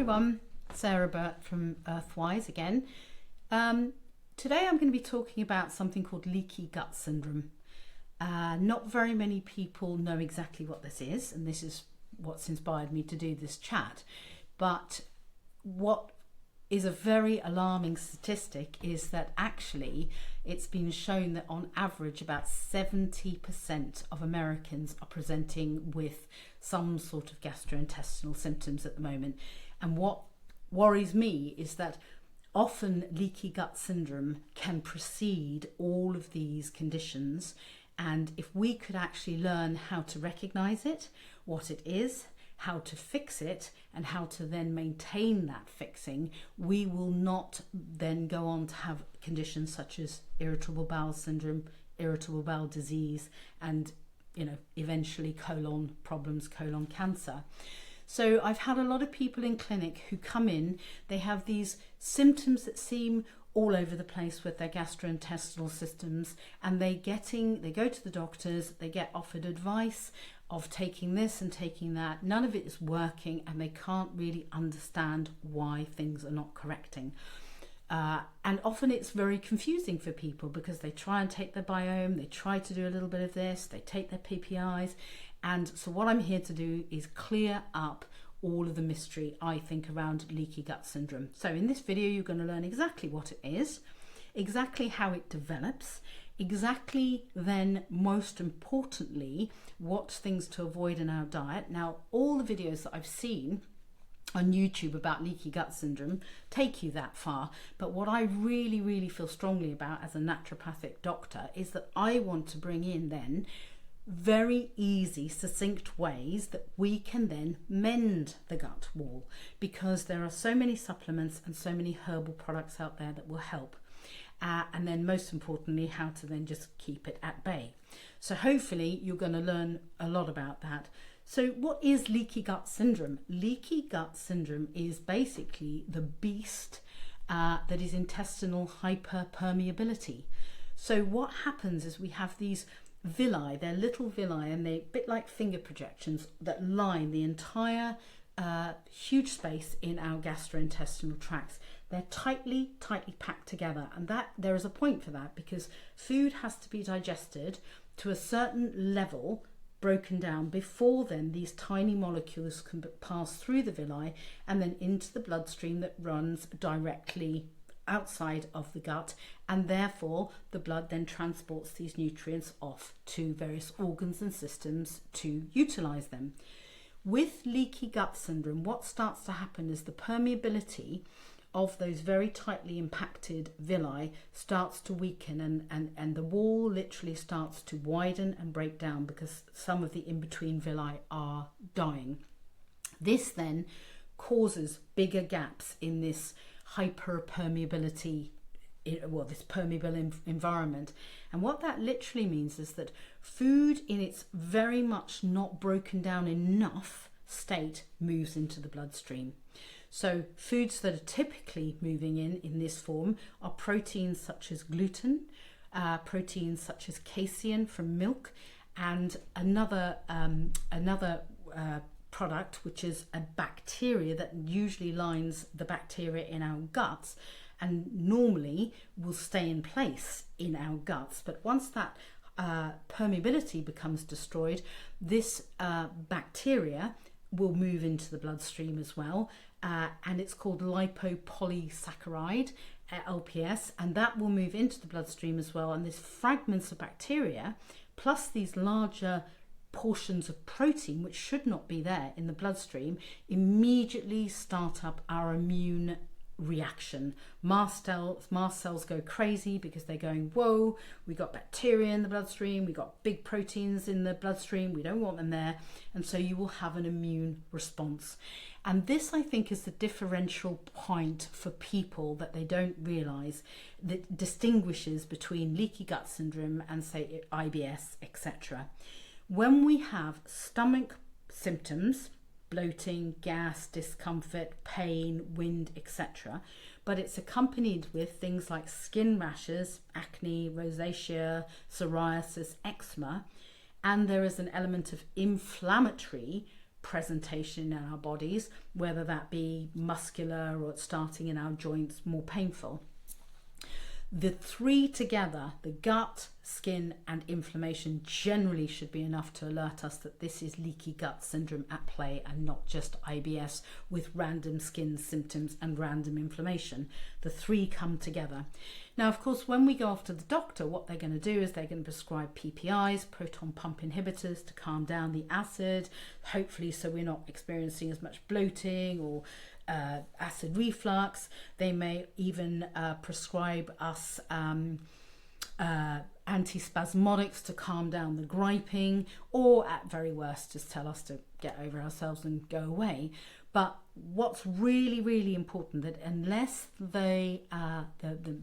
everyone, Sarah Burt from EarthWise again. Today I'm going to be talking about something called leaky gut syndrome. Not very many people know exactly what this is, and this is what's inspired me to do this chat. But what is a very alarming statistic is that actually it's been shown that on average about 70% of Americans are presenting with some sort of gastrointestinal symptoms at the moment. And what worries me is that often leaky gut syndrome can precede all of these conditions, and if we could actually learn how to recognize it, what it is, how to fix it, and how to then maintain that fixing, we will not then go on to have conditions such as irritable bowel syndrome, irritable bowel disease, and eventually colon problems, colon cancer. So I've had a lot of people in clinic who come in, they have these symptoms that seem all over the place with their gastrointestinal systems, and they go to the doctors, they get offered advice of taking this and taking that. None of it is working, and they can't really understand why things are not correcting. And often it's very confusing for people because they try and take their biome, they try to do a little bit of this, they take their PPIs. And so what I'm here to do is clear up all of the mystery, I think, around leaky gut syndrome. So in this video, you're going to learn exactly what it is, exactly how it develops, exactly then, most importantly, what things to avoid in our diet. Now, all the videos that I've seen on YouTube about leaky gut syndrome take you that far, but what I really feel strongly about as a naturopathic doctor is that I want to bring in then very easy, succinct ways that we can then mend the gut wall, because there are so many supplements and so many herbal products out there that will help. And then most importantly, how to then just keep it at bay. So hopefully you're going to learn a lot about that. So what is leaky gut syndrome? Leaky gut syndrome is basically the beast that is intestinal hyperpermeability. So what happens is we have these villi, they're little villi, and they're a bit like finger projections that line the entire huge space in our gastrointestinal tracts. They're tightly packed together, and that there is a point for that, because food has to be digested to a certain level, broken down, before then these tiny molecules can pass through the villi and then into the bloodstream that runs directly outside of the gut, and therefore the blood then transports these nutrients off to various organs and systems to utilize them. With leaky gut syndrome, what starts to happen is the permeability of those very tightly impacted villi starts to weaken, and the wall literally starts to widen and break down because some of the in-between villi are dying. This then causes bigger gaps in this hyperpermeability, this permeable environment. And what that literally means is that food in its very much not broken down enough state moves into the bloodstream. So foods that are typically moving in this form are proteins such as gluten, proteins such as casein from milk, and another product, which is a bacteria that usually lines the bacteria in our guts and normally will stay in place in our guts. But once that permeability becomes destroyed, this bacteria will move into the bloodstream as well, and it's called lipopolysaccharide, LPS, and that will move into the bloodstream as well. And these fragments of bacteria plus these larger portions of protein, which should not be there in the bloodstream, immediately start up our immune reaction. Mast cells go crazy because they're going, whoa, we got bacteria in the bloodstream, we got big proteins in the bloodstream, we don't want them there. And so you will have an immune response. And this, I think, is the differential point for people that they don't realize, that distinguishes between leaky gut syndrome and, say, IBS, etc. When we have stomach symptoms, bloating, gas, discomfort, pain, wind, etc., but it's accompanied with things like skin rashes, acne, rosacea, psoriasis, eczema, and there is an element of inflammatory presentation in our bodies, whether that be muscular or it's starting in our joints, more painful. The three together, the gut, skin and inflammation, generally should be enough to alert us that this is leaky gut syndrome at play and not just IBS with random skin symptoms and random inflammation. The three come together. Now, of course, when we go off to the doctor, what they're going to do is they're going to prescribe PPIs, proton pump inhibitors, to calm down the acid, hopefully so we're not experiencing as much bloating or acid reflux. They may even prescribe us antispasmodics to calm down the griping, or at very worst just tell us to get over ourselves and go away. But what's really, really important, that unless the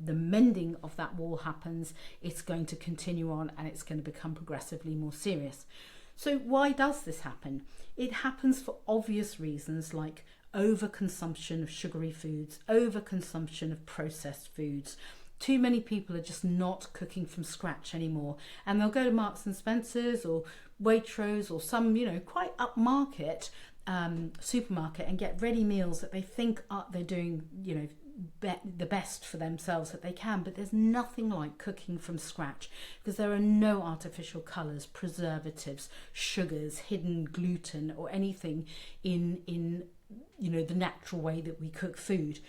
mending of that wall happens, it's going to continue on and it's going to become progressively more serious. So why does this happen? It happens for obvious reasons, like overconsumption of sugary foods, overconsumption of processed foods. Too many people are just not cooking from scratch anymore, and they'll go to Marks and Spencer's or Waitrose or some, quite upmarket supermarket and get ready meals that they think they're doing, the best for themselves that they can. But there's nothing like cooking from scratch, because there are no artificial colours, preservatives, sugars, hidden gluten or anything in the natural way that we cook food.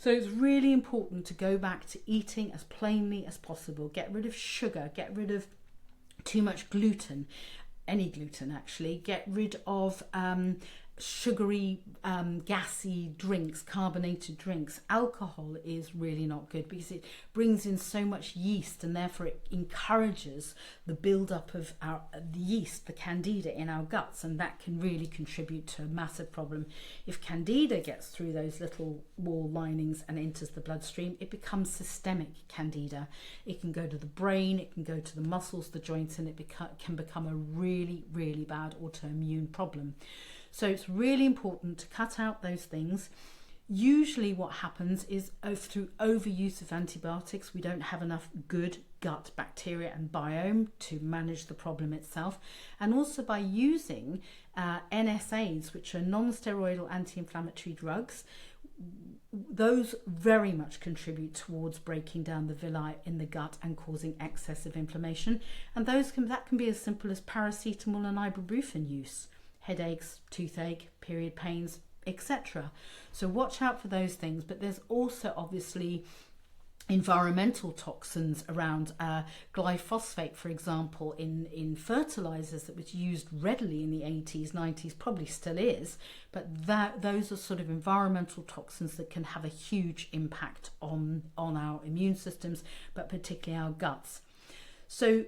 So it's really important to go back to eating as plainly as possible. Get rid of sugar, get rid of too much gluten, any gluten actually. Get rid of sugary, gassy drinks, carbonated drinks. Alcohol is really not good because it brings in so much yeast, and therefore it encourages the build-up of the yeast, the candida in our guts, and that can really contribute to a massive problem. If candida gets through those little wall linings and enters the bloodstream, it becomes systemic candida. It can go to the brain, it can go to the muscles, the joints, and it can become a really, really bad autoimmune problem. So it's really important to cut out those things. Usually what happens is through overuse of antibiotics, we don't have enough good gut bacteria and biome to manage the problem itself. And also by using NSAIDs, which are non-steroidal anti-inflammatory drugs, those very much contribute towards breaking down the villi in the gut and causing excessive inflammation. And that can be as simple as paracetamol and ibuprofen use. Headaches, toothache, period pains, etc. So watch out for those things. But there's also obviously environmental toxins around glyphosate, for example, in fertilizers that was used readily in the 80s, 90s, probably still is. But those are sort of environmental toxins that can have a huge impact on our immune systems, but particularly our guts. So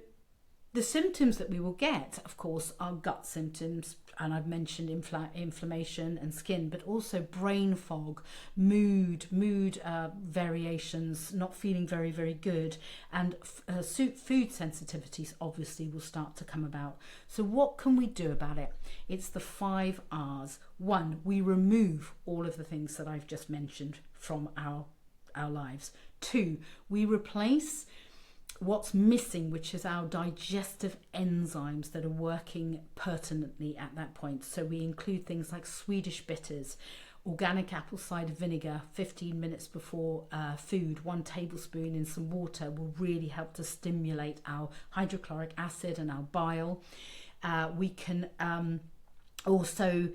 the symptoms that we will get, of course, are gut symptoms, and I've mentioned inflammation and skin, but also brain fog, mood variations, not feeling very, very good, and food sensitivities obviously will start to come about. So what can we do about it? It's the 5 R's. 1, we remove all of the things that I've just mentioned from our lives. 2, we replace what's missing, which is our digestive enzymes that are working pertinently at that point. So we include things like Swedish bitters, organic apple cider vinegar, 15 minutes before food, 1 tablespoon in some water will really help to stimulate our hydrochloric acid and our bile. We can also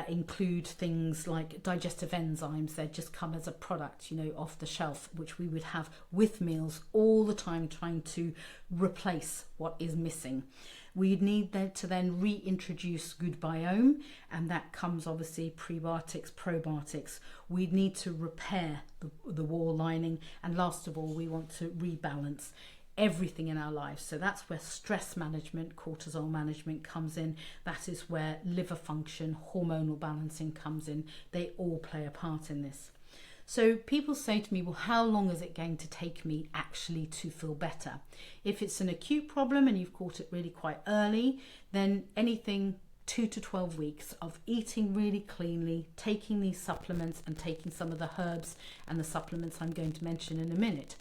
include things like digestive enzymes. They just come as a product, off the shelf, which we would have with meals all the time, trying to replace what is missing. We need to then reintroduce good biome, and that comes obviously prebiotics, probiotics. We need to repair the wall lining, and last of all, we want to rebalance everything in our lives. So that's where stress management, cortisol management comes in. That is where liver function, hormonal balancing comes in. They all play a part in this. So people say to me, well, how long is it going to take me actually to feel better? If it's an acute problem and you've caught it really quite early, then anything 2 to 12 weeks of eating really cleanly, taking these supplements and taking some of the herbs and the supplements I'm going to mention in a minute.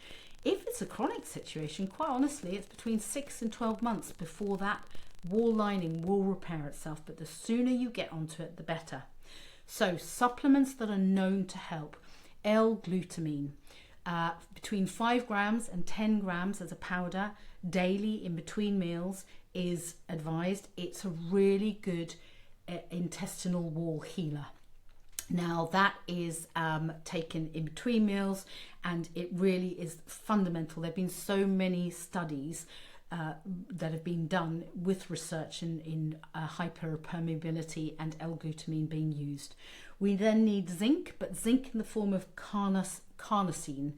If it's a chronic situation, quite honestly, it's between 6 and 12 months before that wall lining will repair itself, but the sooner you get onto it, the better. So supplements that are known to help: L-glutamine, between 5 grams and 10 grams as a powder daily in between meals is advised. It's a really good intestinal wall healer. Now that is taken in between meals, and it really is fundamental. There have been so many studies that have been done with research in hyperpermeability and L-glutamine being used. We then need zinc, but zinc in the form of carnosine.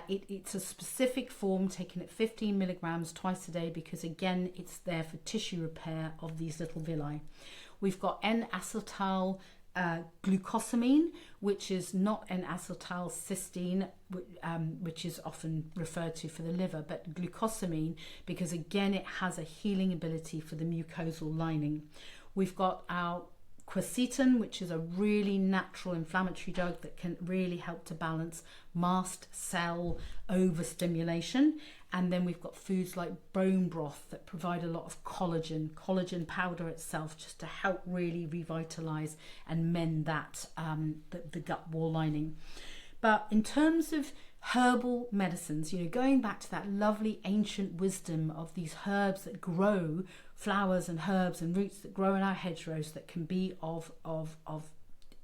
It's a specific form taken at 15 milligrams twice a day, because again, it's there for tissue repair of these little villi. We've got N-acetyl glucosamine, which is not N-acetyl cysteine, which is often referred to for the liver, but glucosamine, because again, it has a healing ability for the mucosal lining. We've got our quercetin, which is a really natural inflammatory drug that can really help to balance mast cell overstimulation. And then we've got foods like bone broth that provide a lot of collagen powder itself, just to help really revitalize and mend that the gut wall lining. But in terms of herbal medicines, you know, going back to that lovely ancient wisdom of these herbs that grow, flowers and herbs and roots that grow in our hedgerows, that can be of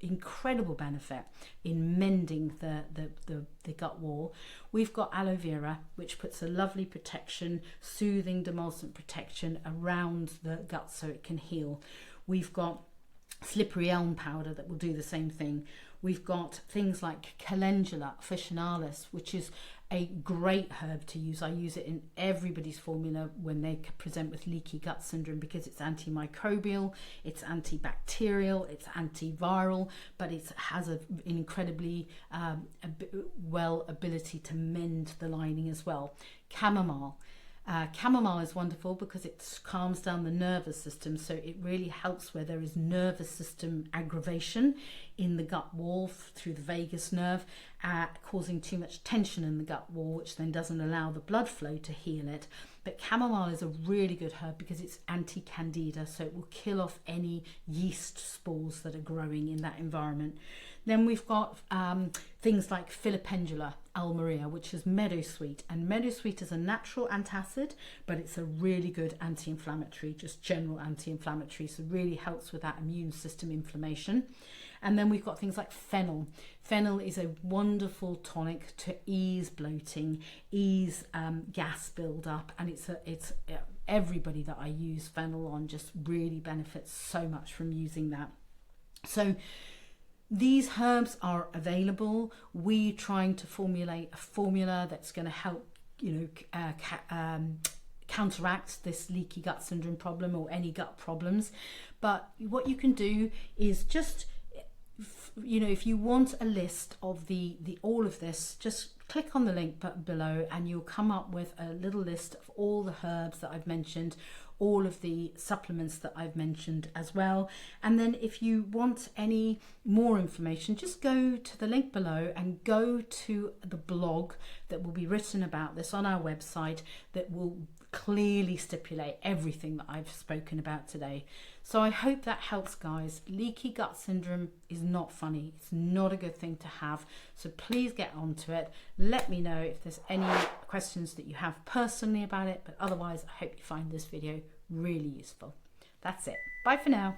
incredible benefit in mending the gut wall. We've got aloe vera, which puts a lovely protection, soothing demulcent protection around the gut so it can heal. We've got slippery elm powder that will do the same thing. We've got things like calendula officinalis, which is a great herb to use. I use it in everybody's formula when they present with leaky gut syndrome, because it's antimicrobial, it's antibacterial, it's antiviral, but it has an incredibly well ability to mend the lining as well. Chamomile. Chamomile is wonderful because it calms down the nervous system, so it really helps where there is nervous system aggravation in the gut wall through the vagus nerve, causing too much tension in the gut wall, which then doesn't allow the blood flow to heal it. But chamomile is a really good herb because it's anti-candida, so it will kill off any yeast spores that are growing in that environment. Then we've got things like Filipendula almaria, which is meadowsweet, and meadowsweet is a natural antacid, but it's a really good anti-inflammatory, just general anti-inflammatory, so really helps with that immune system inflammation. And then we've got things like fennel. Fennel is a wonderful tonic to ease bloating, ease gas buildup, and it's everybody that I use fennel on just really benefits so much from using that. So these herbs are available. We're trying to formulate a formula that's going to help, counteract this leaky gut syndrome problem or any gut problems. But what you can do is just, if you want a list of the all of this, just click on the link button below and you'll come up with a little list of all the herbs that I've mentioned, all of the supplements that I've mentioned as well. And then if you want any more information, just go to the link below and go to the blog that will be written about this on our website, that will clearly stipulate everything that I've spoken about today. So I hope that helps, guys. Leaky gut syndrome is not funny. It's not a good thing to have. So please get onto it. Let me know if there's any questions that you have personally about it. But otherwise, I hope you find this video really useful. That's it. Bye for now.